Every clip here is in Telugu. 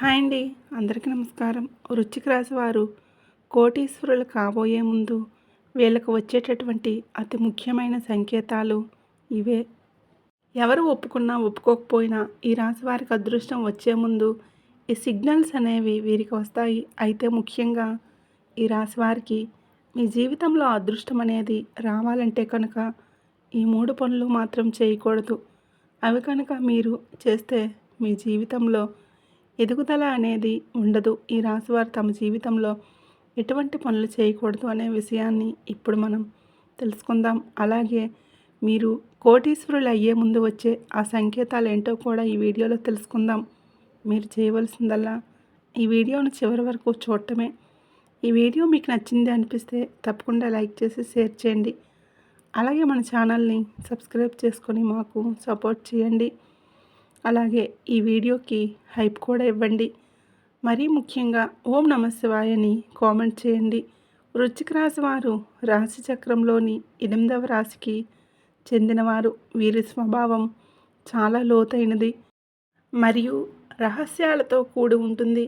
హాయ్ అండి. అందరికీ నమస్కారం. వృశ్చిక రాశి వారు కోటీశ్వరులు కాబోయే ముందు వీళ్ళకు వచ్చేటటువంటి అతి ముఖ్యమైన సంకేతాలు ఇవే. ఎవరు ఒప్పుకున్నా ఒప్పుకోకపోయినా ఈ రాశి వారికి అదృష్టం వచ్చే ముందు ఈ సిగ్నల్స్ అనేవి వీరికి వస్తాయి. అయితే ముఖ్యంగా ఈ రాశి వారికి మీ జీవితంలో అదృష్టం అనేది రావాలంటే కనుక ఈ 3 పనులు మాత్రం చేయకూడదు. అవి కనుక మీరు చేస్తే మీ జీవితంలో ఎదుగుదల అనేది ఉండదు. ఈ రాశివారు తమ జీవితంలో ఎటువంటి పనులు చేయకూడదు అనే విషయాన్ని ఇప్పుడు మనం తెలుసుకుందాం. అలాగే మీరు కోటీశ్వరులు అయ్యే ముందు వచ్చే ఆ సంకేతాలు ఏంటో కూడా ఈ వీడియోలో తెలుసుకుందాం. మీరు చేయవలసిందల్లా ఈ వీడియోను చివరి వరకు చూడటమే. ఈ వీడియో మీకు నచ్చింది అనిపిస్తే తప్పకుండా లైక్ చేసి షేర్ చేయండి. అలాగే మన ఛానల్ని సబ్స్క్రైబ్ చేసుకొని మాకు సపోర్ట్ చేయండి. అలాగే ఈ వీడియోకి హైప్ కూడా ఇవ్వండి. మరీ ముఖ్యంగా ఓం నమ శివాయ అని కామెంట్ చేయండి. వృశ్చిక రాశి వారు రాశి చక్రంలోని 8వ రాశికి చెందినవారు. వీరి స్వభావం చాలా లోతైనది మరియు రహస్యాలతో కూడి ఉంటుంది.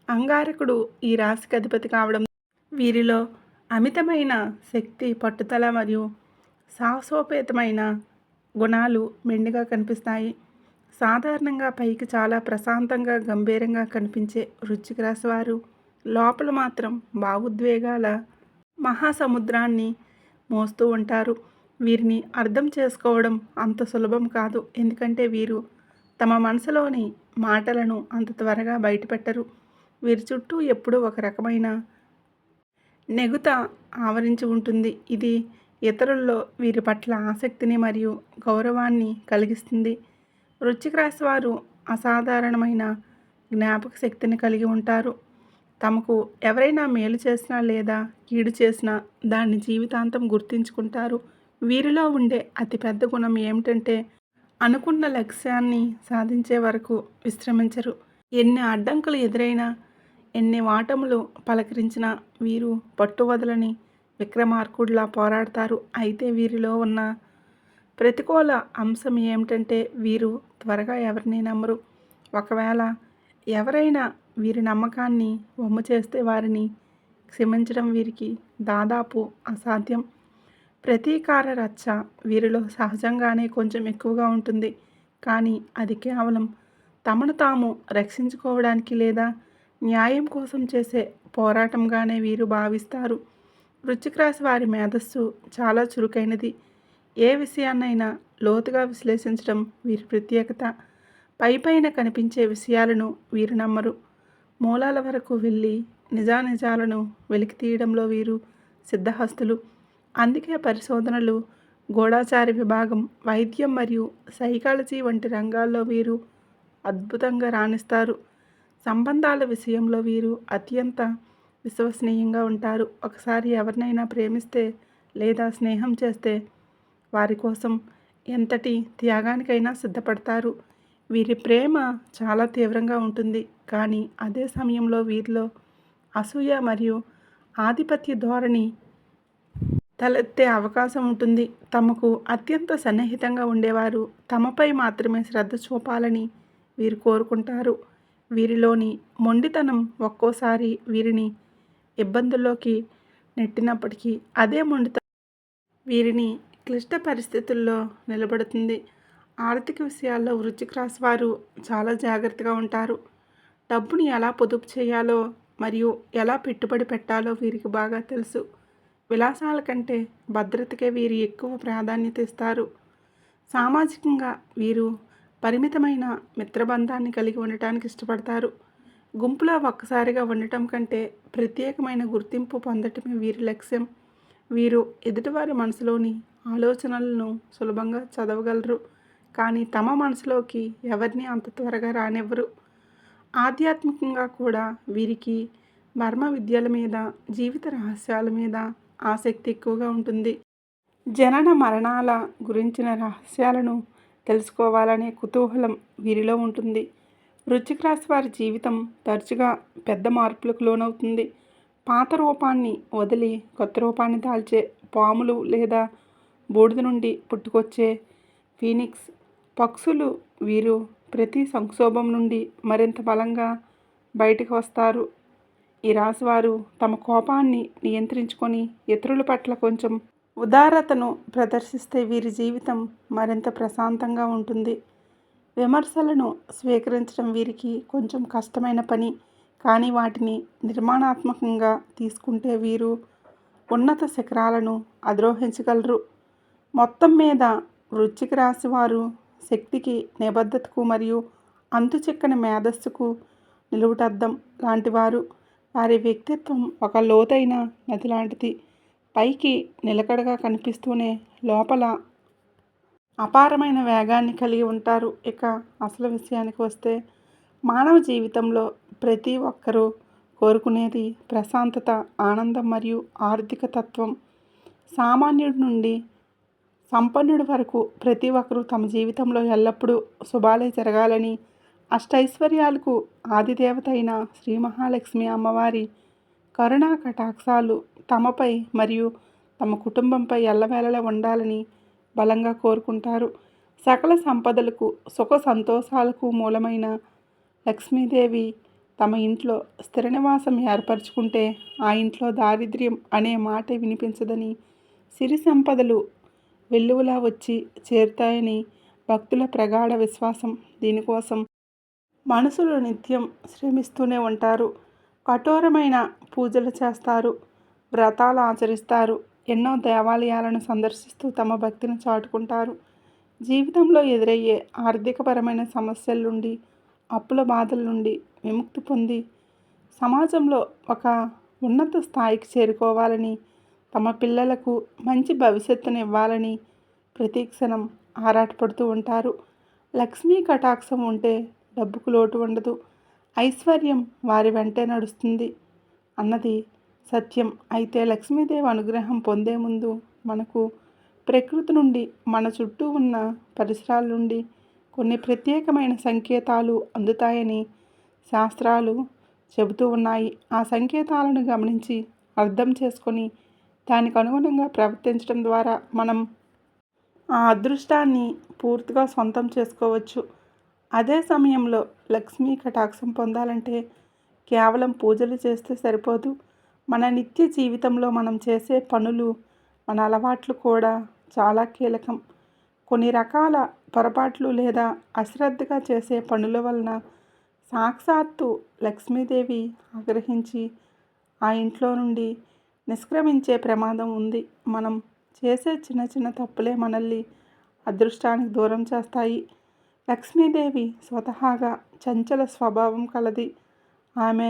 అంగారకుడు ఈ రాశికి అధిపతి కావడం వీరిలో అమితమైన శక్తి, పట్టుదల మరియు సాహసోపేతమైన గుణాలు మెండుగా కనిపిస్తాయి. సాధారణంగా పైకి చాలా ప్రశాంతంగా, గంభీరంగా కనిపించే వృశ్చిక రాశి వారు లోపల మాత్రం భావోద్వేగాల మహాసముద్రాన్ని మోస్తూ ఉంటారు. వీరిని అర్థం చేసుకోవడం అంత సులభం కాదు. ఎందుకంటే వీరు తమ మనసులోని మాటలను అంత త్వరగా బయటపెట్టరు. వీరి చుట్టూ ఎప్పుడూ ఒక రకమైన నెగుత ఆవరించి ఉంటుంది. ఇది ఇతరుల్లో వీరి పట్ల ఆసక్తిని మరియు గౌరవాన్ని కలిగిస్తుంది. వృశ్చిక రాశి వారు అసాధారణమైన జ్ఞాపక శక్తిని కలిగి ఉంటారు. తమకు ఎవరైనా మేలు చేసినా లేదా కీడు చేసినా దాన్ని జీవితాంతం గుర్తుంచుకుంటారు. వీరిలో ఉండే అతిపెద్ద గుణం ఏమిటంటే అనుకున్న లక్ష్యాన్ని సాధించే వరకు విశ్రమించరు. ఎన్ని అడ్డంకులు ఎదురైనా, ఎన్ని వాటములు పలకరించినా వీరు పట్టువదలని విక్రమార్కుడిలా పోరాడతారు. అయితే వీరిలో ఉన్న ప్రతికూల అంశం ఏమిటంటే వీరు త్వరగా ఎవరిని నమ్మరు. ఒకవేళ ఎవరైనా వీరి నమ్మకాన్ని వమ్ము చేస్తే వారిని క్షమించడం వీరికి దాదాపు అసాధ్యం. ప్రతీకార రచ్చ వీరిలో సహజంగానే కొంచెం ఎక్కువగా ఉంటుంది. కానీ అది కేవలం తమను తాము రక్షించుకోవడానికి లేదా న్యాయం కోసం చేసే పోరాటంగానే వీరు భావిస్తారు. వృశ్చిక రాశి వారి మేధస్సు చాలా చురుకైనది. ఏ విషయాన్నైనా లోతుగా విశ్లేషించడం వీరి ప్రత్యేకత. పైపైన కనిపించే విషయాలను వీరు నమ్మరు. మూలాల వరకు వెళ్ళి నిజానిజాలను వెలికి తీయడంలో వీరు సిద్ధహస్తులు. అందుకే పరిశోధనలు, గూఢచారి విభాగం, వైద్యం మరియు సైకాలజీ వంటి రంగాల్లో వీరు అద్భుతంగా రాణిస్తారు. సంబంధాల విషయంలో వీరు అత్యంత విశ్వసనీయంగా ఉంటారు. ఒకసారి ఎవరినైనా ప్రేమిస్తే లేదా స్నేహం చేస్తే వారి కోసం ఎంతటి త్యాగానికైనా సిద్ధపడతారు. వీరి ప్రేమ చాలా తీవ్రంగా ఉంటుంది. కానీ అదే సమయంలో వీరిలో అసూయ మరియు ఆధిపత్య ధోరణి తలెత్తే అవకాశం ఉంటుంది. తమకు అత్యంత సన్నిహితంగా ఉండేవారు తమపై మాత్రమే శ్రద్ధ చూపాలని వీరు కోరుకుంటారు. వీరిలోని మొండితనం ఒక్కోసారి వీరిని ఇబ్బందుల్లోకి నెట్టినప్పటికీ అదే మొండితనం వీరిని క్లిష్ట పరిస్థితుల్లో నిలబడుతుంది. ఆర్థిక విషయాల్లో వృశ్చిక రాశి వారు చాలా జాగ్రత్తగా ఉంటారు. డబ్బుని ఎలా పొదుపు చేయాలో మరియు ఎలా పెట్టుబడి పెట్టాలో వీరికి బాగా తెలుసు. విలాసాల కంటే భద్రతకే వీరు ఎక్కువ ప్రాధాన్యత ఇస్తారు. సామాజికంగా వీరు పరిమితమైన మిత్రబంధాన్ని కలిగి ఉండటానికి ఇష్టపడతారు. గుంపులో ఒక్కసారిగా ఉండటం కంటే ప్రత్యేకమైన గుర్తింపు పొందటమే వీరి లక్ష్యం. వీరు ఎదుటివారి మనసులోని ఆలోచనలను సులభంగా చదవగలరు. కానీ తమ మనసులోకి ఎవరిని అంత త్వరగా రానివ్వరు. ఆధ్యాత్మికంగా కూడా వీరికి మర్మ విద్యల మీద, జీవిత రహస్యాల మీద ఆసక్తి ఎక్కువగా ఉంటుంది. జనన మరణాల గురించిన రహస్యాలను తెలుసుకోవాలనే కుతూహలం వీరిలో ఉంటుంది. వృశ్చిక రాశి వారి జీవితం తరచుగా పెద్ద మార్పులకు లోనవుతుంది. పాత రూపాన్ని వదిలి కొత్త రూపాన్ని దాల్చే పాములు లేదా బూడిద నుండి పుట్టుకొచ్చే ఫీనిక్స్ పక్షులు వీరు ప్రతి సంక్షోభం నుండి మరింత బలంగా బయటికి వస్తారు. ఈ రాశివారు తమ కోపాన్ని నియంత్రించుకొని ఇతరుల పట్ల కొంచెం ఉదారతను ప్రదర్శిస్తే వీరి జీవితం మరింత ప్రశాంతంగా ఉంటుంది. విమర్శలను స్వీకరించడం వీరికి కొంచెం కష్టమైన పని, కానీ వాటిని నిర్మాణాత్మకంగా తీసుకుంటే వీరు ఉన్నత శిఖరాలను అధిరోహించగలరు. మొత్తం మీద వృశ్చిక రాశి వారు శక్తికి, నిబద్ధతకు మరియు అంతుచిక్కని మేధస్సుకు నిలువుటద్దం లాంటివారు. వారి వ్యక్తిత్వం ఒక లోతైన నది లాంటిది. పైకి నిలకడగా కనిపిస్తూనే లోపల అపారమైన వేగాన్ని కలిగి ఉంటారు. ఇక అసలు విషయానికి వస్తే మానవ జీవితంలో ప్రతి ఒక్కరూ కోరుకునేది ప్రశాంతత, ఆనందం మరియు ఆర్థిక తత్వం. సామాన్యుడి నుండి సంపన్నుడి వరకు ప్రతి ఒక్కరూ తమ జీవితంలో ఎల్లప్పుడూ శుభాలే జరగాలని, అష్టైశ్వర్యాలకు ఆదిదేవత అయిన శ్రీ మహాలక్ష్మి అమ్మవారి కరుణా కటాక్షాలు తమపై మరియు తమ కుటుంబంపై ఎల్లవేళలా ఉండాలని బలంగా కోరుకుంటారు. సకల సంపదలకు, సుఖ సంతోషాలకు మూలమైన లక్ష్మీదేవి తమ ఇంట్లో స్థిర నివాసం ఏర్పరచుకుంటే ఆ ఇంట్లో దారిద్ర్యం అనే మాటే వినిపించదని, సిరి సంపదలు వెల్లువలా వచ్చి చేరుతాయని భక్తుల ప్రగాఢ విశ్వాసం. దీనికోసం మనుషులు నిత్యం శ్రమిస్తూనే ఉంటారు. కఠోరమైన పూజలు చేస్తారు, వ్రతాలు ఆచరిస్తారు, ఎన్నో దేవాలయాలను సందర్శిస్తూ తమ భక్తిని చాటుకుంటారు. జీవితంలో ఎదురయ్యే ఆర్థికపరమైన సమస్యల నుండి, అప్పుల బాధల నుండి విముక్తి పొంది సమాజంలో ఒక ఉన్నత స్థాయికి చేరుకోవాలని, తమ పిల్లలకు మంచి భవిష్యత్తును ఇవ్వాలని ప్రతి క్షణం ఆరాటపడుతూ ఉంటారు. లక్ష్మీ కటాక్షం ఉంటే డబ్బుకు లోటు ఉండదు, ఐశ్వర్యం వారి వెంటే నడుస్తుంది అన్నది సత్యం. అయితే లక్ష్మీదేవి అనుగ్రహం పొందే ముందు మనకు ప్రకృతి నుండి, మన చుట్టూ ఉన్న పరిసరాల నుండి కొన్ని ప్రత్యేకమైన సంకేతాలు అందుతాయని శాస్త్రాలు చెబుతూ ఉన్నాయి. ఆ సంకేతాలను గమనించి అర్థం చేసుకొని దానికి అనుగుణంగా ప్రవర్తించడం ద్వారా మనం ఆ అదృష్టాన్ని పూర్తిగా సొంతం చేసుకోవచ్చు. అదే సమయంలో లక్ష్మీ కటాక్షం పొందాలంటే కేవలం పూజలు చేస్తే సరిపోదు. మన నిత్య జీవితంలో మనం చేసే పనులు, మన అలవాట్లు కూడా చాలా కీలకం. కొన్ని రకాల పొరపాట్లు లేదా అశ్రద్ధగా చేసే పనుల వలన సాక్షాత్తు లక్ష్మీదేవి ఆగ్రహించి ఆ ఇంట్లో నుండి నిష్క్రమించే ప్రమాదం ఉంది. మనం చేసే చిన్న చిన్న తప్పులే మనల్ని అదృష్టానికి దూరం చేస్తాయి. లక్ష్మీదేవి స్వతహాగా చంచల స్వభావం కలది. ఆమె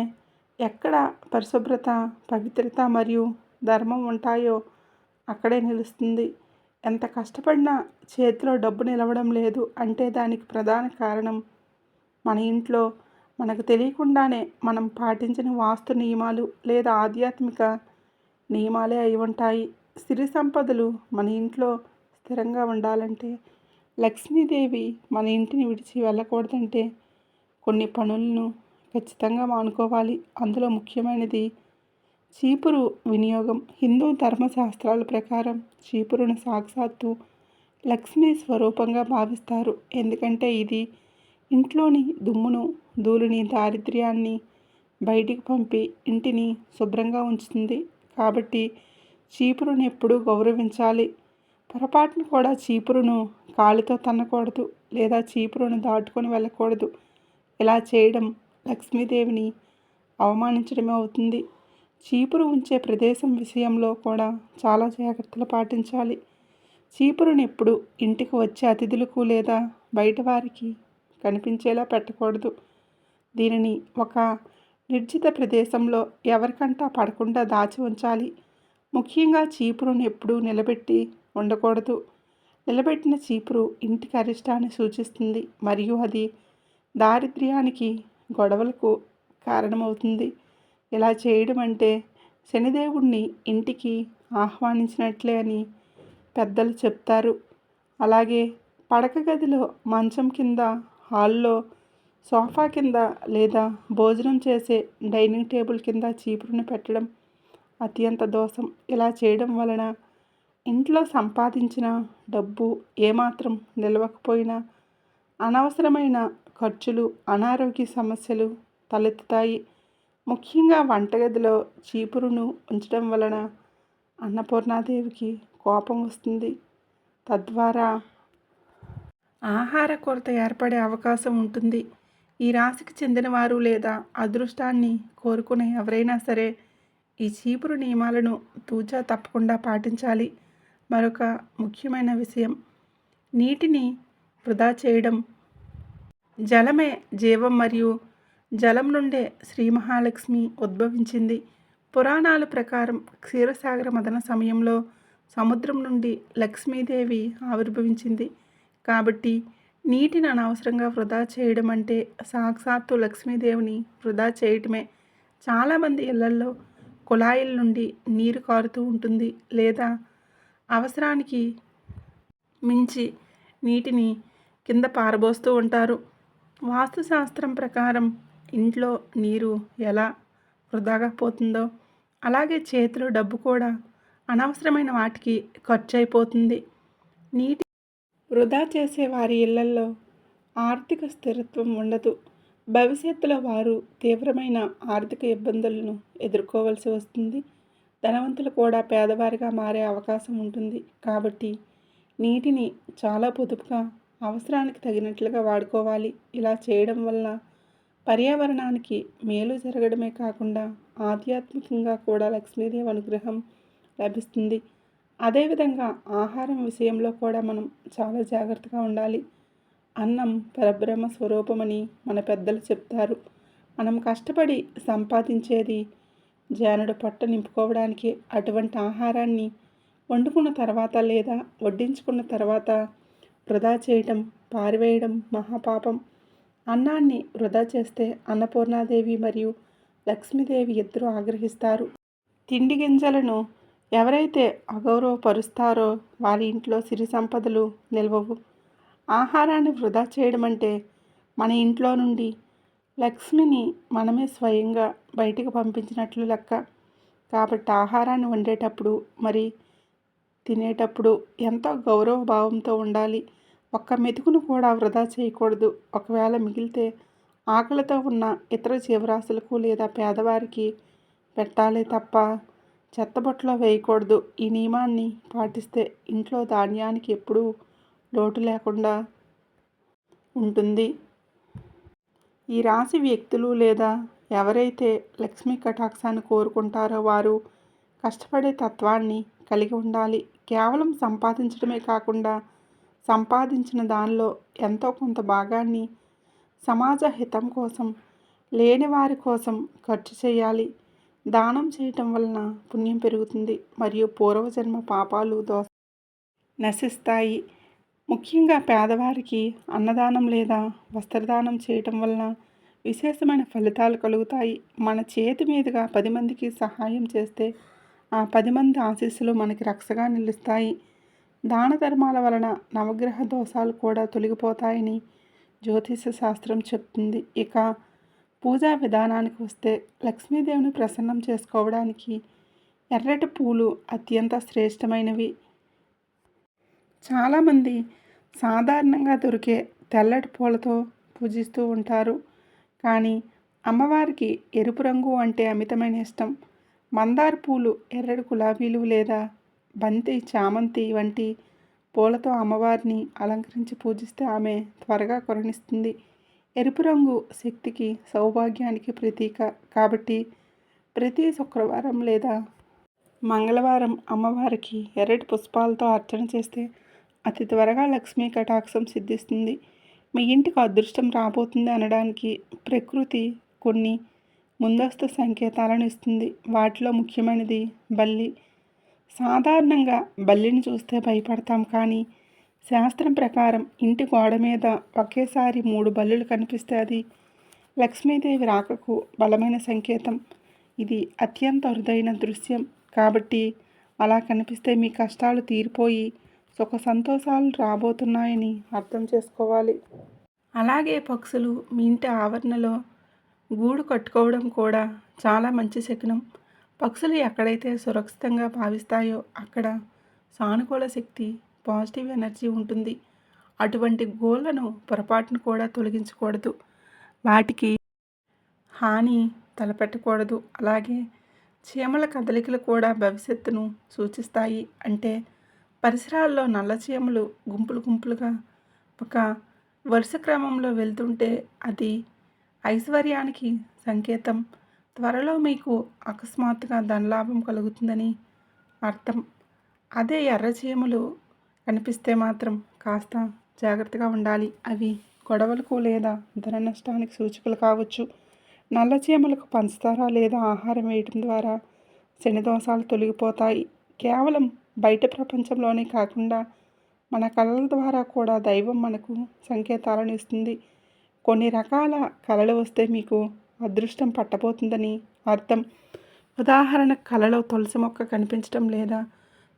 ఎక్కడ పరిశుభ్రత, పవిత్రత మరియు ధర్మం ఉంటాయో అక్కడే నిలుస్తుంది. ఎంత కష్టపడినా చేతిలో డబ్బు నిలవడం లేదు అంటే దానికి ప్రధాన కారణం మన ఇంట్లో మనకు తెలియకుండానే మనం పాటించిన వాస్తు నియమాలు లేదా ఆధ్యాత్మిక నియమాలే అయి ఉంటాయి. సిరి సంపదలు మన ఇంట్లో స్థిరంగా ఉండాలంటే, లక్ష్మీదేవి మన ఇంటిని విడిచి వెళ్ళకూడదంటే కొన్ని పనులను ఖచ్చితంగా మానుకోవాలి. అందులో ముఖ్యమైనది చీపురు వినియోగం. హిందూ ధర్మశాస్త్రాల ప్రకారం చీపురును సాక్షాత్తు లక్ష్మీ స్వరూపంగా భావిస్తారు. ఎందుకంటే ఇది ఇంట్లోని దుమ్మును, ధూళిని, దారిద్ర్యాన్ని బయటికి పంపి ఇంటిని శుభ్రంగా ఉంచుతుంది. కాబట్టి చీపురును ఎప్పుడూ గౌరవించాలి. పొరపాటున కూడా చీపురును కాలితో తన్నకూడదు లేదా చీపురును దాటుకొని వెళ్ళకూడదు. ఇలా చేయడం లక్ష్మీదేవిని అవమానించడమే అవుతుంది. చీపురు ఉంచే ప్రదేశం విషయంలో కూడా చాలా జాగ్రత్తలు పాటించాలి. చీపురును ఎప్పుడు ఇంటికి వచ్చే అతిథులకు లేదా బయట వారికి కనిపించేలా పెట్టకూడదు. దీనిని ఒక నిర్జిత ప్రదేశంలో ఎవరికంటా పడకుండా దాచి ఉంచాలి. ముఖ్యంగా చీపురును ఎప్పుడూ నిలబెట్టి ఉండకూడదు. నిలబెట్టిన చీపురు ఇంటికి అరిష్టాన్ని సూచిస్తుంది మరియు అది దారిద్ర్యానికి, గొడవలకు కారణమవుతుంది. ఇలా చేయడం అంటే శనిదేవుణ్ణి ఇంటికి ఆహ్వానించినట్లే అని పెద్దలు చెప్తారు. అలాగే పడక గదిలో, మంచం కింద, హాల్లో, సోఫా కింద లేదా భోజనం చేసే డైనింగ్ టేబుల్ కింద చీపురును పెట్టడం అత్యంత దోషం. ఇలా చేయడం వలన ఇంట్లో సంపాదించిన డబ్బు ఏమాత్రం నిలవకపోయినా అనవసరమైన ఖర్చులు, అనారోగ్య సమస్యలు తలెత్తుతాయి. ముఖ్యంగా వంటగదిలో చీపురును ఉంచడం వలన అన్నపూర్ణాదేవికి కోపం వస్తుంది. తద్వారా ఆహార కొరత ఏర్పడే అవకాశం ఉంటుంది. ఈ రాశికి చెందినవారు లేదా అదృష్టాన్ని కోరుకునే ఎవరైనా సరే ఈ చీపురు నియమాలను తూచా తప్పకుండా పాటించాలి. మరొక ముఖ్యమైన విషయం, నీటిని వృధా చేయడం. జలమే జీవం మరియు జలం నుండే శ్రీ మహాలక్ష్మి ఉద్భవించింది. పురాణాల ప్రకారం క్షీరసాగర మథన సమయంలో సముద్రం నుండి లక్ష్మీదేవి ఆవిర్భవించింది. కాబట్టి నీటిని అనవసరంగా వృధా చేయడం అంటే సాక్షాత్తు లక్ష్మీదేవిని వృధా చేయటమే. చాలామంది ఇళ్లల్లో కుళాయిల నుండి నీరు కారుతూ ఉంటుంది, లేదా అవసరానికి మించి నీటిని కింద పారబోస్తూ ఉంటారు. వాస్తుశాస్త్రం ప్రకారం ఇంట్లో నీరు ఎలా వృధాగా పోతుందో అలాగే చేతిలో డబ్బు కూడా అనవసరమైన వాటికి ఖర్చు అయిపోతుంది. నీటి వృధా చేసే వారి ఇళ్లల్లో ఆర్థిక స్థిరత్వం ఉండదు. భవిష్యత్తులో వారు తీవ్రమైన ఆర్థిక ఇబ్బందులను ఎదుర్కోవాల్సి వస్తుంది. ధనవంతులు కూడా పేదవారిగా మారే అవకాశం ఉంటుంది. కాబట్టి నీటిని చాలా పొదుపుగా అవసరానికి తగినట్లుగా వాడుకోవాలి. ఇలా చేయడం వలన పర్యావరణానికి మేలు జరగడమే కాకుండా ఆధ్యాత్మికంగా కూడా లక్ష్మీదేవి అనుగ్రహం లభిస్తుంది. అదేవిధంగా ఆహారం విషయంలో కూడా మనం చాలా జాగ్రత్తగా ఉండాలి. అన్నం పరబ్రహ్మ స్వరూపమని మన పెద్దలు చెప్తారు. మనం కష్టపడి సంపాదించేది జానుడు పొట్ట నింపుకోవడానికి. అటువంటి ఆహారాన్ని వండుకున్న తర్వాత లేదా వడ్డించుకున్న తర్వాత వృధా చేయటం, పారివేయడం మహాపాపం. అన్నాన్ని వృధా చేస్తే అన్నపూర్ణాదేవి మరియు లక్ష్మీదేవి ఇద్దరూ ఆగ్రహిస్తారు. తిండి గింజలను ఎవరైతే అగౌరవపరుస్తారో వారి ఇంట్లో సిరి సంపదలు నిలవవు. ఆహారాన్ని వృధా చేయడం అంటే మన ఇంట్లో నుండి లక్ష్మిని మనమే స్వయంగా బయటికి పంపించినట్లు లెక్క. కాబట్టి ఆహారాన్ని వండేటప్పుడు మరి తినేటప్పుడు ఎంతో గౌరవ భావంతో ఉండాలి. ఒక్క మెతుకును కూడా వృధా చేయకూడదు. ఒకవేళ మిగిలితే ఆకలితో ఉన్న ఇతర జీవరాశులకు లేదా పేదవారికి పెట్టాలి తప్ప చెత్తబొట్టలో వేయకూడదు. ఈ నియమాన్ని పాటిస్తే ఇంట్లో ధాన్యానికి ఎప్పుడూ లోటు లేకుండా ఉంటుంది. ఈ రాశి వ్యక్తులు లేదా ఎవరైతే లక్ష్మీ కటాక్షాన్ని కోరుకుంటారో వారు కష్టపడే తత్వాన్ని కలిగి ఉండాలి. కేవలం సంపాదించడమే కాకుండా సంపాదించిన దానిలో ఎంతో కొంత భాగాన్ని సమాజ హితం కోసం, లేని వారి కోసం ఖర్చు చేయాలి. దానం చేయటం వలన పుణ్యం పెరుగుతుంది మరియు పూర్వజన్మ పాపాలు నశిస్తాయి. ముఖ్యంగా పేదవారికి అన్నదానం లేదా వస్త్రదానం చేయటం వలన విశేషమైన ఫలితాలు కలుగుతాయి. మన చేతి మీదుగా 10 మందికి సహాయం చేస్తే ఆ 10 మంది ఆశీస్సులు మనకి రక్షగా నిలుస్తాయి. దాన ధర్మాల వలన నవగ్రహ దోషాలు కూడా తొలగిపోతాయని జ్యోతిష శాస్త్రం చెప్తుంది. ఇక పూజా విధానానికి వస్తే లక్ష్మీదేవిని ప్రసన్నం చేసుకోవడానికి ఎర్రటి పూలు అత్యంత శ్రేష్టమైనవి. చాలామంది సాధారణంగా దొరికే తెల్లటి పూలతో పూజిస్తూ ఉంటారు. కానీ అమ్మవారికి ఎరుపు రంగు అంటే అమితమైన ఇష్టం. మందార పూలు, ఎర్రటి గులాబీలు లేదా బంతి, చామంతి వంటి పూలతో అమ్మవారిని అలంకరించి పూజిస్తే ఆమె త్వరగా కరుణిస్తుంది. ఎరుపు రంగు శక్తికి, సౌభాగ్యానికి ప్రతీక. కాబట్టి ప్రతి శుక్రవారం లేదా మంగళవారం అమ్మవారికి ఎర్రటి పుష్పాలతో అర్చన చేస్తే అతి త్వరగా లక్ష్మీ కటాక్షం సిద్ధిస్తుంది. మీ ఇంటికి అదృష్టం రాబోతుంది అనడానికి ప్రకృతి కొన్ని ముందస్తు సంకేతాలను ఇస్తుంది. వాటిలో ముఖ్యమైనది బల్లి. సాధారణంగా బల్లిని చూస్తే భయపడతాం, కానీ శాస్త్రం ప్రకారం ఇంటి గోడ మీద ఒకేసారి 3 బల్లులు కనిపిస్తే అది లక్ష్మీదేవి రాకకు బలమైన సంకేతం. ఇది అత్యంత అరుదైన దృశ్యం. కాబట్టి అలా కనిపిస్తే మీ కష్టాలు తీరిపోయి సుఖ సంతోషాలు రాబోతున్నాయని అర్థం చేసుకోవాలి. అలాగే పక్షులు మీ ఇంటి ఆవరణలో గూడు కట్టుకోవడం కూడా చాలా మంచి శకునం. పక్షులు ఎక్కడైతే సురక్షితంగా భావిస్తాయో అక్కడ సానుకూల శక్తి, పాజిటివ్ ఎనర్జీ ఉంటుంది. అటువంటి గోళ్లను పొరపాటును కూడా తొలగించకూడదు. వాటికి హాని తలపెట్టకూడదు. అలాగే చీమల కదలికలు కూడా భవిష్యత్తును సూచిస్తాయి. అంటే పరిసరాల్లో నల్ల చీమలు గుంపులు గుంపులుగా ఒక వరుస క్రమంలో వెళ్తుంటే అది ఐశ్వర్యానికి సంకేతం. త్వరలో మీకు అకస్మాత్తుగా ధనలాభం కలుగుతుందని అర్థం. అదే ఎర్ర చీమలు కనిపిస్తే మాత్రం కాస్త జాగ్రత్తగా ఉండాలి. అవి గొడవలకు లేదా ధన నష్టానికి సూచికలు కావచ్చు. నల్ల చీమలకు పంచదార లేదా ఆహారం వేయటం ద్వారా శని దోషాలు తొలగిపోతాయి. కేవలం బయట ప్రపంచంలోనే కాకుండా మన కళల ద్వారా కూడా దైవం మనకు సంకేతాలను ఇస్తుంది. కొన్ని రకాల కళలు వస్తే మీకు అదృష్టం పట్టబోతుందని అర్థం. ఉదాహరణకు కలలో తులసి మొక్క కనిపించడం లేదా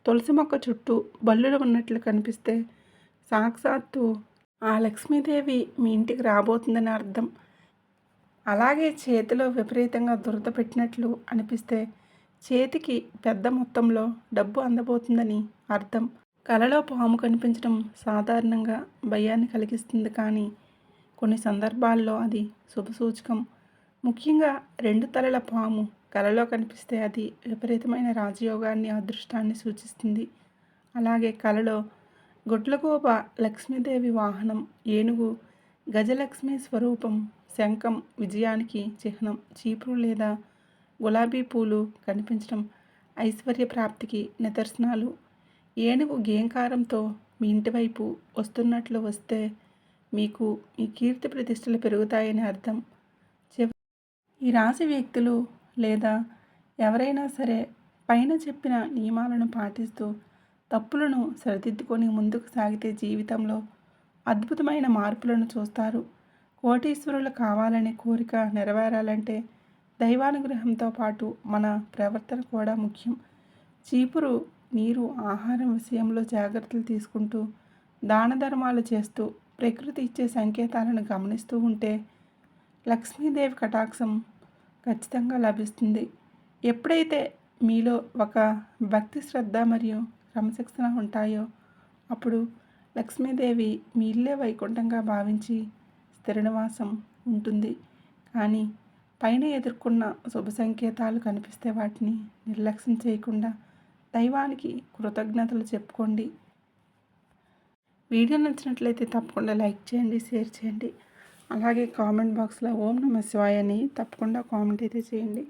తులసి మొక్క చుట్టూ బల్లులు ఉన్నట్లు కనిపిస్తే సాక్షాత్తు ఆ లక్ష్మీదేవి మీ ఇంటికి రాబోతుందని అర్థం. అలాగే చేతిలో విపరీతంగా దురద పెట్టినట్లు అనిపిస్తే చేతికి పెద్ద మొత్తంలో డబ్బు అందబోతుందని అర్థం. కలలో పాము కనిపించడం సాధారణంగా భయాన్ని కలిగిస్తుంది, కానీ కొన్ని సందర్భాల్లో అది శుభసూచకం. ముఖ్యంగా 2 తలల పాము కలలో కనిపిస్తే అది విపరీతమైన రాజయోగాన్ని, అదృష్టాన్ని సూచిస్తుంది. అలాగే కలలో గుడ్లగూబ లక్ష్మీదేవి వాహనం, ఏనుగు గజలక్ష్మి స్వరూపం, శంఖం విజయానికి చిహ్నం, చీపురు లేదా గులాబీ పూలు కనిపించడం ఐశ్వర్య ప్రాప్తికి నిదర్శనాలు. ఏనుగు గేంకారంతో మీ ఇంటి వైపు వస్తున్నట్లు వస్తే మీకు మీ కీర్తి ప్రతిష్టలు పెరుగుతాయని అర్థం. ఈ రాశి వ్యక్తులు లేదా ఎవరైనా సరే పైన చెప్పిన నియమాలను పాటిస్తూ తప్పులను సరిదిద్దుకొని ముందుకు సాగితే జీవితంలో అద్భుతమైన మార్పులను చూస్తారు. కోటీశ్వరులు కావాలనే కోరిక నెరవేరాలంటే దైవానుగ్రహంతో పాటు మన ప్రవర్తన కూడా ముఖ్యం. చీపురు, నీరు, ఆహారం విషయంలో జాగ్రత్తలు తీసుకుంటూ దాన ధర్మాలు చేస్తూ ప్రకృతి ఇచ్చే సంకేతాలను గమనిస్తూ ఉంటే లక్ష్మీదేవి కటాక్షం ఖచ్చితంగా లభిస్తుంది. ఎప్పుడైతే మీలో ఒక భక్తి, శ్రద్ధ మరియు క్రమశిక్షణ ఉంటాయో అప్పుడు లక్ష్మీదేవి మీ ఇల్లే వైకుంఠంగా భావించి స్థిర నివాసం ఉంటుంది. కానీ పైన ఎదుర్కొన్న శుభ సంకేతాలు కనిపిస్తే వాటిని నిర్లక్ష్యం చేయకుండా దైవానికి కృతజ్ఞతలు చెప్పుకోండి. వీడియో నచ్చినట్లయితే తప్పకుండా లైక్ చేయండి, షేర్ చేయండి. అలాగే కామెంట్ బాక్స్లో ఓం నమః శివాయ అని తప్పకుండా కామెంట్ అయితే చేయండి.